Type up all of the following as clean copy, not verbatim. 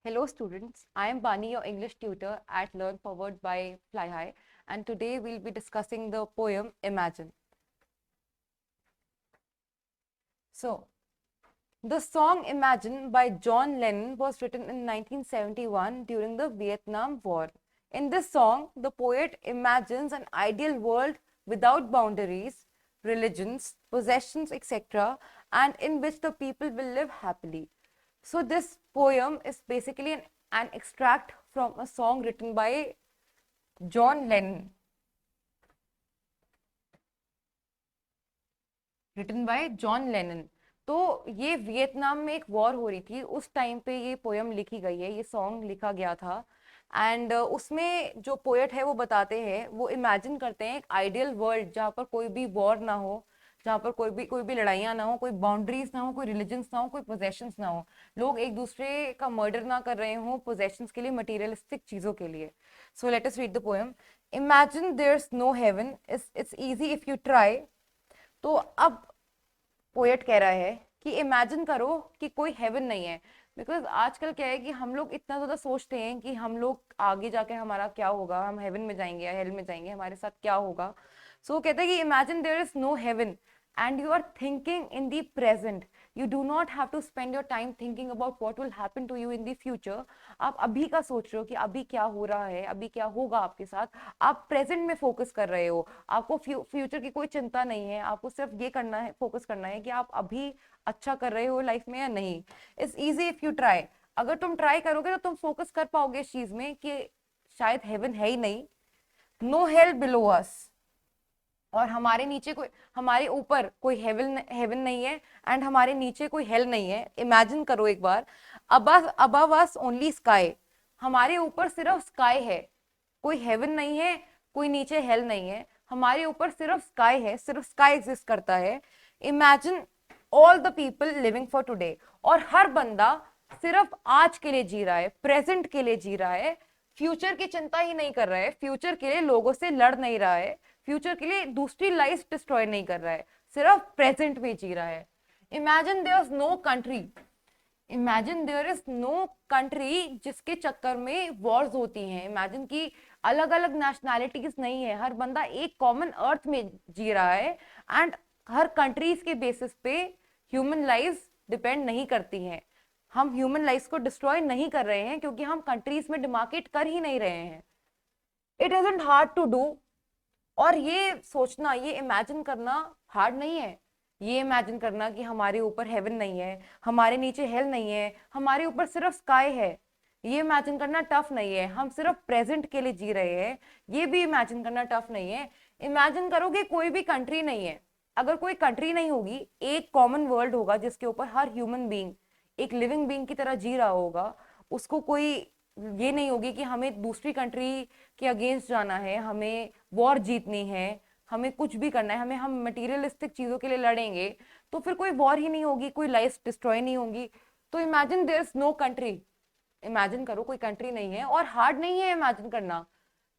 Hello students, I am Bani, your English tutor at Learn Forward by Fly High, and today we'll be discussing the poem Imagine. So, the song Imagine by John Lennon was written in 1971 during the Vietnam War. In this song, the poet imagines an ideal world without boundaries, religions, possessions, etc., and in which the people will live happily. So this poem is basically an extract from a song written by John Lennon. Written by John Lennon. तो ये Vietnam में एक war हो रही थी, उस time पे ये पोयम लिखी गई है, ये सॉन्ग लिखा गया था। एंड उसमें जो पोएट है वो बताते हैं, वो इमेजिन करते हैं एक आइडियल वर्ल्ड जहाँ पर कोई भी वॉर ना हो, जहाँ पर कोई भी लड़ाइयाँ ना हो, कोई बाउंड्रीज ना हो, कोई रिलीजन्स ना हो, कोई पोजेशंस ना हो, लोग एक दूसरे का मर्डर ना कर रहे हो पोजेशंस के लिए, मटीरियलिस्टिक चीजों के लिए। So let us read the poem. Imagine there is no heaven, it's easy if you try. तो अब पोएट कह रहा है कि इमेजिन करो कि कोई हेवन नहीं है। बिकॉज आजकल क्या है कि हम लोग इतना ज्यादा सोचते हैं कि हम लोग आगे जाके हमारा क्या होगा, हम हेवन में जाएंगे या हेल में जाएंगे, हमारे साथ क्या होगा। सो वो कहते हैं कि imagine there is no heaven and you are thinking in the present. You do not have to spend your time thinking about what will happen to you in the future. आप अभी का सोच रहे हो कि अभी क्या हो रहा है, अभी क्या होगा आपके साथ, आप प्रेजेंट में फोकस कर रहे हो। आपको फ्यूचर की कोई चिंता नहीं है, आपको सिर्फ ये करना है, फोकस करना है कि आप अभी अच्छा कर रहे हो लाइफ में या नहीं। It's easy if you try. अगर तुम ट्राई करोगे तो तुम फोकस कर पाओगे इस चीज में कि शायद हेवन है ही नहीं। नो हेल बिलो अस, और हमारे नीचे कोई, हमारे ऊपर कोई हेवन हेवन नहीं है एंड हमारे नीचे कोई हेल नहीं है। इमेजिन करो एक बार, अबव अस ओनली स्काई, हमारे ऊपर सिर्फ स्काई है, कोई हेवन नहीं है, कोई नीचे हेल नहीं है, हमारे ऊपर सिर्फ स्काई है, सिर्फ स्काई एग्जिस्ट करता है। Imagine all the people living for today, और हर बंदा सिर्फ आज के लिए जी रहा है, प्रेजेंट के लिए जी रहा है, फ्यूचर की चिंता ही नहीं कर रहा है, फ्यूचर के लिए लोगों से लड़ नहीं रहा है, फ्यूचर के लिए दूसरी लाइफ डिस्ट्रॉय नहीं कर रहा है, सिर्फ प्रेजेंट में जी रहा है। Imagine there is no country, imagine there is no country जिसके चक्कर में वॉर्स होती हैं। इमेजिन की अलग अलग नेशनैलिटीज नहीं है, हर बंदा एक कॉमन अर्थ में जी रहा है एंड हर कंट्रीज के बेसिस पे ह्यूमन लाइफ डिपेंड नहीं करती हैं। हम ह्यूमन लाइफ को डिस्ट्रॉय नहीं कर रहे हैं क्योंकि हम कंट्रीज में डिमार्केट कर ही नहीं रहे हैं। It isn't hard to do, और ये सोचना, ये इमेजिन करना हार्ड नहीं है। ये इमेजिन करना कि हमारे ऊपर हेवन नहीं है, हमारे नीचे हेल नहीं है, हमारे ऊपर सिर्फ स्काई है, ये इमेजिन करना टफ नहीं है। हम सिर्फ प्रेजेंट के लिए जी रहे हैं, ये भी इमेजिन करना टफ नहीं है। इमेजिन करो कि कोई भी कंट्री नहीं है। अगर कोई कंट्री नहीं होगी, एक कॉमन वर्ल्ड होगा जिसके ऊपर हर ह्यूमन बीइंग एक लिविंग बीइंग की तरह जी रहा होगा। उसको कोई ये नहीं होगी कि हमें दूसरी कंट्री के अगेंस्ट जाना है, हमें वॉर जीतनी है, हमें कुछ भी करना है, हम मटीरियलिस्टिक चीजों के लिए लड़ेंगे, तो फिर कोई वॉर ही नहीं होगी, कोई लाइफ डिस्ट्रॉय नहीं होगी। तो imagine there is no country, imagine करो कोई कंट्री नहीं है, और हार्ड नहीं है इमेजिन करना,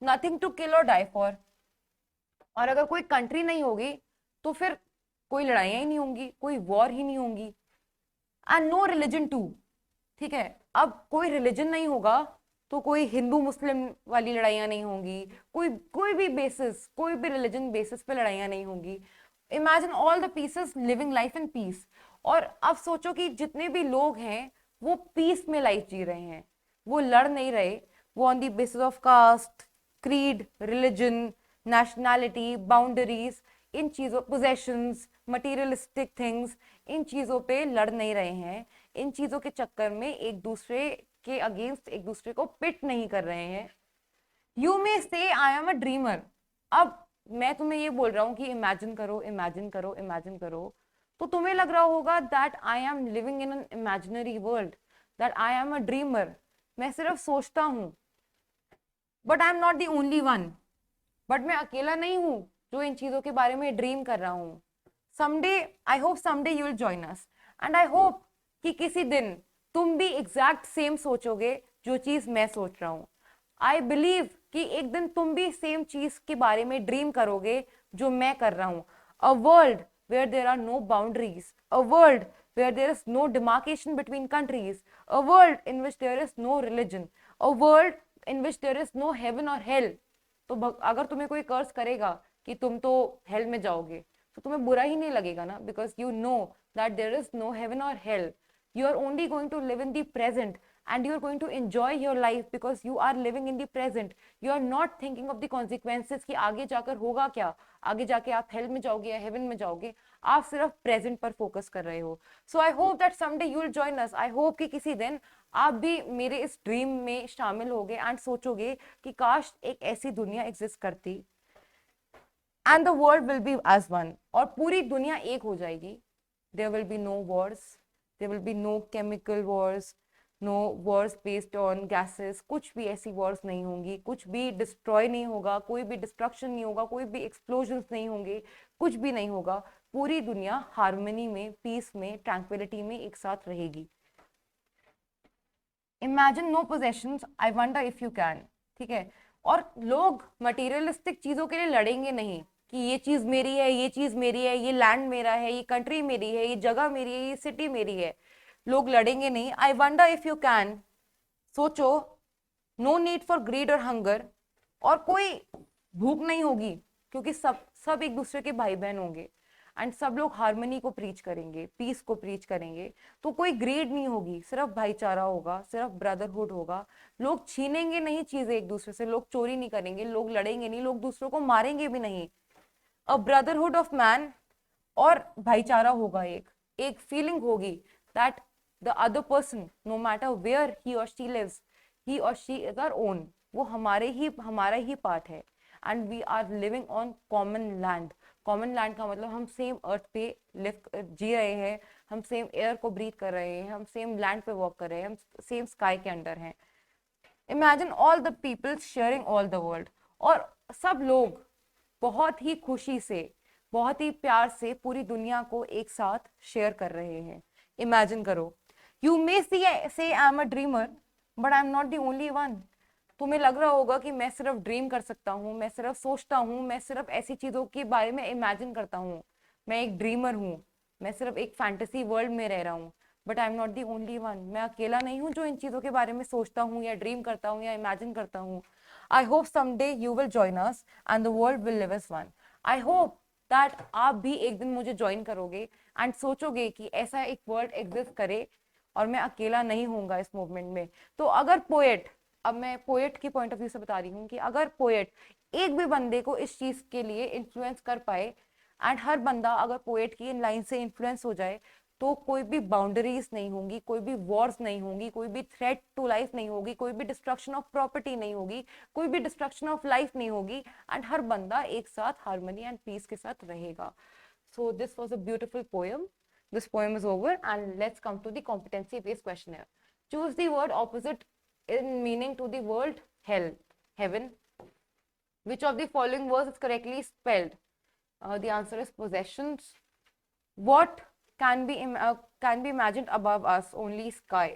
नथिंग टू किल और डाई फॉर। और अगर कोई कंट्री नहीं होगी तो फिर कोई लड़ाइयां ही नहीं होंगी, कोई वॉर ही नहीं होंगी, एंड नो रिलीजन टू। ठीक है, अब कोई रिलीजन नहीं होगा तो कोई हिंदू मुस्लिम वाली लड़ाइयां नहीं होंगी, कोई कोई भी बेसिस, कोई भी रिलीजन बेसिस पे लड़ाइयां नहीं होंगी। Imagine all the pieces living life in peace. और अब सोचो कि जितने भी लोग हैं वो पीस में लाइफ जी रहे हैं, वो लड़ नहीं रहे, वो on the basis of caste, creed, religion, nationality, boundaries, इन चीजों, पोजेशंस, मटीरियलिस्टिक थिंग्स, इन चीजों पे लड़ नहीं रहे हैं। इन चीजों के चक्कर में एक दूसरे के अगेंस्ट एक दूसरे को पिट नहीं कर रहे हैं। यू मे से आई एम अ ड्रीमर। अब मैं तुम्हें ये बोल रहा हूँ कि इमेजिन करो, इमेजिन करो, इमेजिन करो, तो तुम्हें लग रहा होगा that I am living in an imaginary world, that I am a dreamer, मैं सिर्फ सोचता हूँ। But I am not the only one, but मैं अकेला नहीं हूँ जो इन चीजों के बारे में ड्रीम कर रहा हूँ। Someday, I hope someday you will join us, and I hope कि किसी दिन तुम भी एग्जैक्ट सेम सोचोगे जो चीज मैं सोच रहा हूं। आई बिलीव कि एक दिन तुम भी सेम चीज के बारे में ड्रीम करोगे जो मैं कर रहा हूं। A world where there are no boundaries, a world where there is no demarcation between countries, a world in which there is no religion, a world in which there is no heaven or hell. तो अगर तुम्हें कोई कर्स करेगा कि तुम तो hello में जाओगे, तो तुम्हें बुरा ही नहीं लगेगा ना, because you know that there is no heaven और hell. You are only going to live in the present, and you are going to enjoy your life because you are living in the present. You are not thinking of the consequences कि आगे जाकर होगा क्या, आगे जाके आप hello में जाओगे या हेवन में जाओगे. आप सिर्फ प्रेजेंट पर फोकस कर रहे हो. So I hope that someday you will join us. I hope कि किसी दिन आप भी मेरे इस ड्रीम में शामिल होगे एंड सोचोगे कि काश एक ऐसी दुनिया एग्जिस्ट करती and the world will be as one. और पूरी दुनिया एक हो जाएगी. There will be no wars, there will be no chemical wars, no wars based on gases. कुछ भी ऐसी wars नहीं होंगी, कुछ भी destroy नहीं होगा, कोई भी destruction नहीं होगा, कोई भी explosions नहीं होंगे, कुछ भी नहीं होगा. पूरी दुनिया हार्मनी में, पीस में, ट्रैंक्विलिटी में एक साथ रहेगी. Imagine no possessions, I wonder if you can. ठीक है. और लोग मटीरियलिस्टिक चीजों के लिए लड़ेंगे नहीं कि ये चीज मेरी है, ये चीज मेरी है, ये लैंड मेरा है, ये कंट्री मेरी है, ये जगह मेरी है, ये सिटी मेरी है. लोग लड़ेंगे नहीं. I wonder if you can. सोचो, नो नीड फॉर ग्रीड और हंगर. और कोई भूख नहीं होगी क्योंकि सब एक दूसरे के भाई बहन होंगे एंड सब लोग हार्मनी को प्रीच करेंगे, पीस को प्रीच करेंगे. तो कोई ग्रेड नहीं होगी, सिर्फ भाईचारा होगा, सिर्फ ब्रदरहुड होगा. लोग छीनेंगे नहीं चीजें एक दूसरे से, लोग चोरी नहीं करेंगे, लोग लड़ेंगे नहीं, लोग दूसरों को मारेंगे भी नहीं. A brotherhood of man. और भाईचारा होगा. एक फीलिंग होगी that the other person, no matter where he और शी लिव्स, ही और शी इज आवर ओन. वो हमारा ही पार्ट है and we are living on common land. Common land का मतलब हम सेम अर्थ पे जी रहे हैं, हम सेम एयर को ब्रीथ कर रहे हैं, हम सेम लैंड पे वॉक कर रहे हैं, हम सेम स्काई के अंडर हैं. Imagine all the people sharing all the world. और सब लोग बहुत ही खुशी से, बहुत ही प्यार से पूरी दुनिया को एक साथ शेयर कर रहे हैं. इमेजिन करो. यू मे से I am a dreamer but I am not the only one. तुम्हें लग रहा होगा कि मैं सिर्फ ड्रीम कर सकता हूँ, मैं सिर्फ सोचता हूँ, मैं सिर्फ ऐसी चीजों के बारे में इमेजिन करता हूँ, मैं एक ड्रीमर हूँ, मैं सिर्फ एक फैंटेसी वर्ल्ड में रह रहा हूँ. But I am not the only one. मैं अकेला नहीं हूँ जो इन चीजों के बारे में सोचता हूँ या ड्रीम करता हूँ या इमेजिन करता हूँ. I hope someday you will join us and the world will live as one. I hope that आप भी एक दिन मुझे ज्वाइन करोगे एंड सोचोगे कि ऐसा एक वर्ल्ड एग्जिस्ट करे और मैं अकेला नहीं होऊंगा इस मूवमेंट में. तो अगर पोएट, अब मैं पोएट की पॉइंट ऑफ व्यू से बता रही हूँ कि अगर पोएट एक भी बंदे को इस चीज के लिए इन्फ्लुएंस कर पाए एंड हर बंदा अगर पोएट की इन लाइन से इन्फ्लुएंस हो जाए, तो कोई भी बाउंड्रीज नहीं होंगी, कोई भी वॉर्स नहीं होंगी, कोई भी थ्रेट टू लाइफ नहीं होगी, कोई भी डिस्ट्रक्शन ऑफ प्रॉपर्टी नहीं होगी, कोई भी डिस्ट्रक्शन ऑफ लाइफ नहीं होगी एंड हर बंदा एक साथ हार्मनी एंड पीस के साथ रहेगा. So this was a beautiful poem. This poem is over and let's come to the competency based questionnaire. Choose the word opposite in meaning to the word hell, heaven. Which of the following words is correctly spelled? The answer is possessions. What can be imagined above us? Only sky.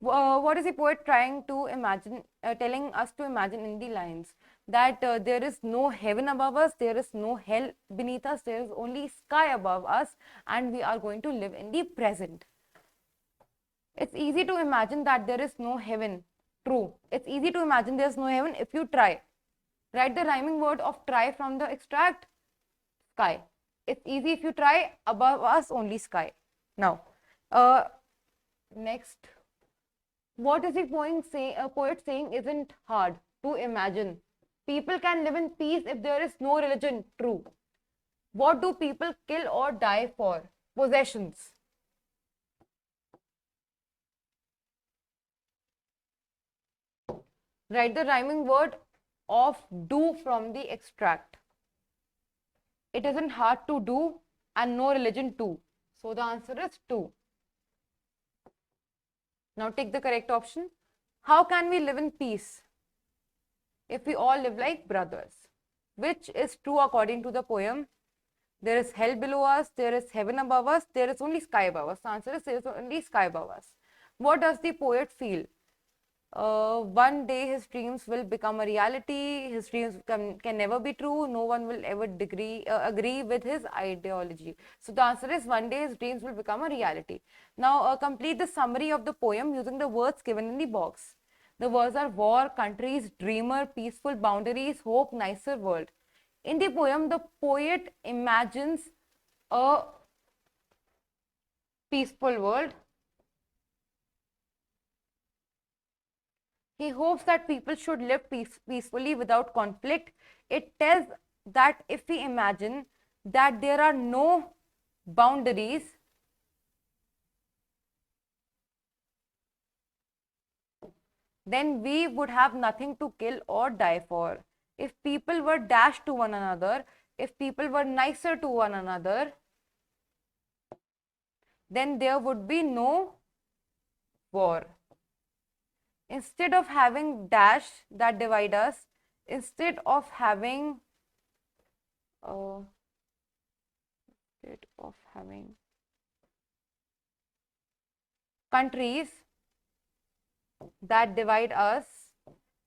What is the poet trying to imagine, telling us to imagine in the lines? That there is no heaven above us, there is no hell beneath us, there is only sky above us, and we are going to live in the present. It's easy to imagine that there is no heaven. True. It's easy to imagine there is no heaven if you try. Write the rhyming word of try from the extract. Sky. It's easy if you try. Above us, only sky. Now, next. What is the poet saying isn't hard to imagine? People can live in peace if there is no religion. True. What do people kill or die for? Possessions. Write the rhyming word of do from the extract. It isn't hard to do and no religion too. So the answer is 2. Now take the correct option. How can we live in peace if we all live like brothers? Which is true according to the poem? There is hell below us, there is heaven above us, there is only sky above us. The answer is there is only sky above us. What does the poet feel? one day his dreams will become a reality. His dreams can never be true. No one will ever agree with his ideology. So the answer is one day his dreams will become a reality. Now complete the summary of the poem using the words given in the box. The words are war, countries, dreamer, peaceful, boundaries, hope, nicer world. In the poem, the poet imagines a peaceful world. He hopes that people should live peacefully without conflict. It tells that if we imagine that there are no boundaries, then we would have nothing to kill or die for. If people were dashed to one another, if people were nicer to one another, then there would be no war. Instead of having dash that divide us, instead of having uh, countries that divide us,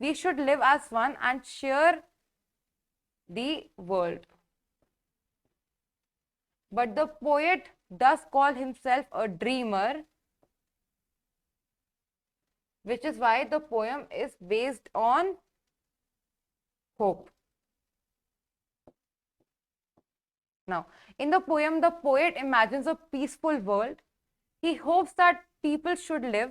we should live as one and share the world. But the poet does call himself a dreamer, which is why the poem is based on hope. Now, in the poem, the poet imagines a peaceful world. He hopes that people should live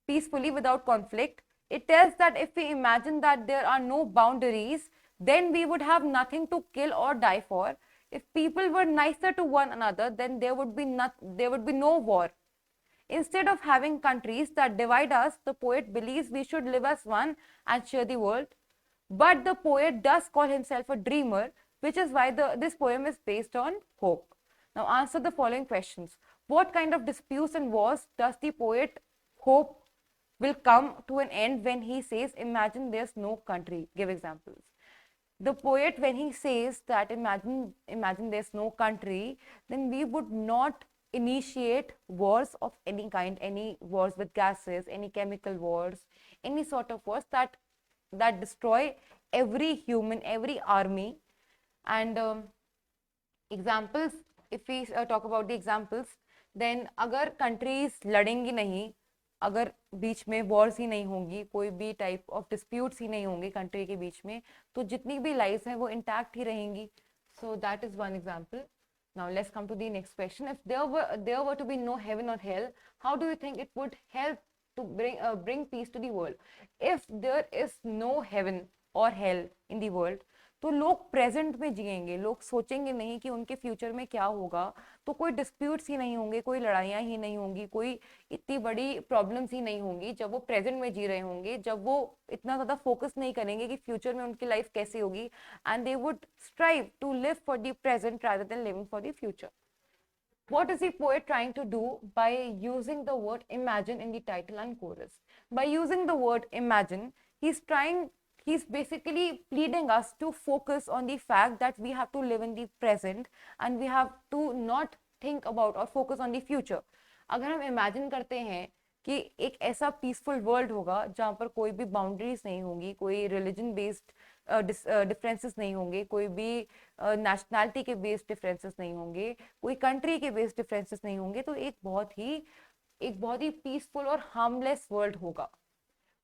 peacefully without conflict. It tells that if we imagine that there are no boundaries, then we would have nothing to kill or die for. If people were nicer to one another, then there would be no war. Instead of having countries that divide us, the poet believes we should live as one and share the world. But the poet does call himself a dreamer, which is why this poem is based on hope. Now answer the following questions. What kind of disputes and wars does the poet hope will come to an end when he says, imagine there's no country? Give examples. The poet, when he says that imagine there's no country, then we would not initiate wars of any kind, any wars with gases, any chemical wars, any sort of wars that destroy every human, every army. And examples, if we talk about the examples, then अगर countries लड़ेंगी नहीं, अगर बीच में Wars ही नहीं होंगी, कोई भी type of disputes ही नहीं होंगे कंट्री के बीच में, तो जितनी भी लाइफ हैं वो इंटैक्ट ही रहेंगी. So that is one example. Now let's come to the next question. If there were to be no heaven or hell, how do you think it would help to bring peace to the world? If there is no heaven or hell in the world, तो लोग present में जिएंगे, लोग सोचेंगे नहीं कि उनके future में क्या होगा, तो कोई डिस्प्यूट्स ही नहीं होंगे, कोई लड़ाइयाँ ही नहीं होंगी, कोई इतनी बड़ी प्रॉब्लम्स ही नहीं होंगी जब वो प्रेजेंट में जी रहे होंगे, जब वो इतना ज़्यादा फोकस नहीं करेंगे कि फ्यूचर में उनकी लाइफ कैसी होगी, and they would strive to live for the present rather than living for the future. What is the poet trying to do by using the word imagine in the title and chorus? By using the word imagine, he's basically pleading us to focus on the fact that we have to live in the present and we have to not think about or focus on the future. अगर हम imagine करते हैं कि एक ऐसा peaceful world होगा जहाँ पर कोई भी boundaries नहीं होंगी, कोई religion based differences नहीं होंगे, कोई भी nationality के based differences नहीं होंगे, कोई country के based differences नहीं होंगे, तो एक बहुत ही peaceful और harmless world होगा.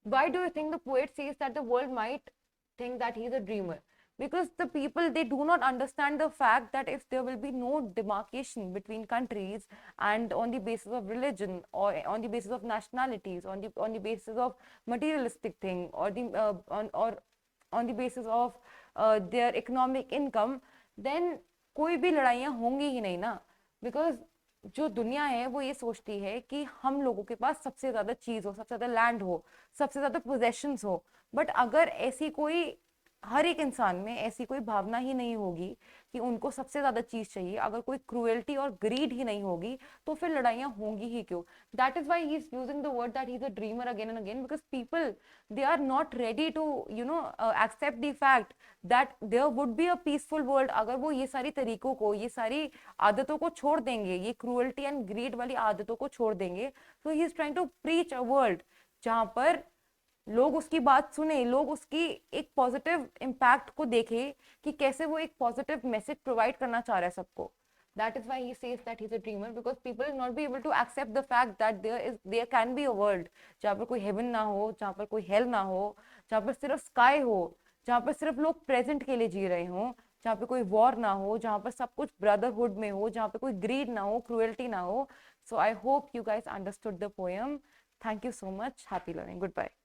Why do you think the poet says that the world might think that he is a dreamer? Because the people, they do not understand the fact that if there will be no demarcation between countries and on the basis of religion or on the basis of nationalities, on the basis of materialistic thing or on the basis of their economic income, then कोई भी लड़ाइयाँ होंगी ही नहीं ना. Because जो दुनिया है वो ये सोचती है कि हम लोगों के पास सबसे ज्यादा चीज हो, सबसे ज्यादा लैंड हो, सबसे ज्यादा पोजेशंस हो. बट अगर ऐसी कोई, हर एक इंसान में ऐसी कोई भावना ही नहीं होगी कि उनको सबसे ज्यादा चीज चाहिए, अगर कोई क्रूएल्टी और ग्रीड ही नहीं होगी, तो फिर लड़ाइयां होंगी ही क्यों? That is why he is using the word that he is a dreamer again and again, because people, they are not ready to accept the fact that there would be a peaceful world. अगर वो ये सारी तरीकों को, ये सारी आदतों को छोड़ देंगे, ये क्रूएल्टी एंड ग्रीड वाली आदतों को छोड़ देंगे, तो he is trying to preach a world जहां पर लोग उसकी बात सुने, लोग उसकी एक पॉजिटिव इम्पैक्ट को देखे कि कैसे वो एक पॉजिटिव मैसेज प्रोवाइड करना चाह रहा है सबको. That is why he says that he's a dreamer, because people will not be able to accept the fact that there can be a world जहाँ पर कोई heaven ना हो, जहाँ पर कोई hell ना हो, जहाँ पर सिर्फ sky हो, जहाँ पर सिर्फ लोग present के लिए जी रहे हों, जहाँ पे कोई war ना हो, जहाँ पर सब कुछ brotherhood में हो, जहाँ पे कोई greed ना हो, cruelty ना हो. So I hope you guys understood the poem. Thank you so much. Happy learning. Goodbye.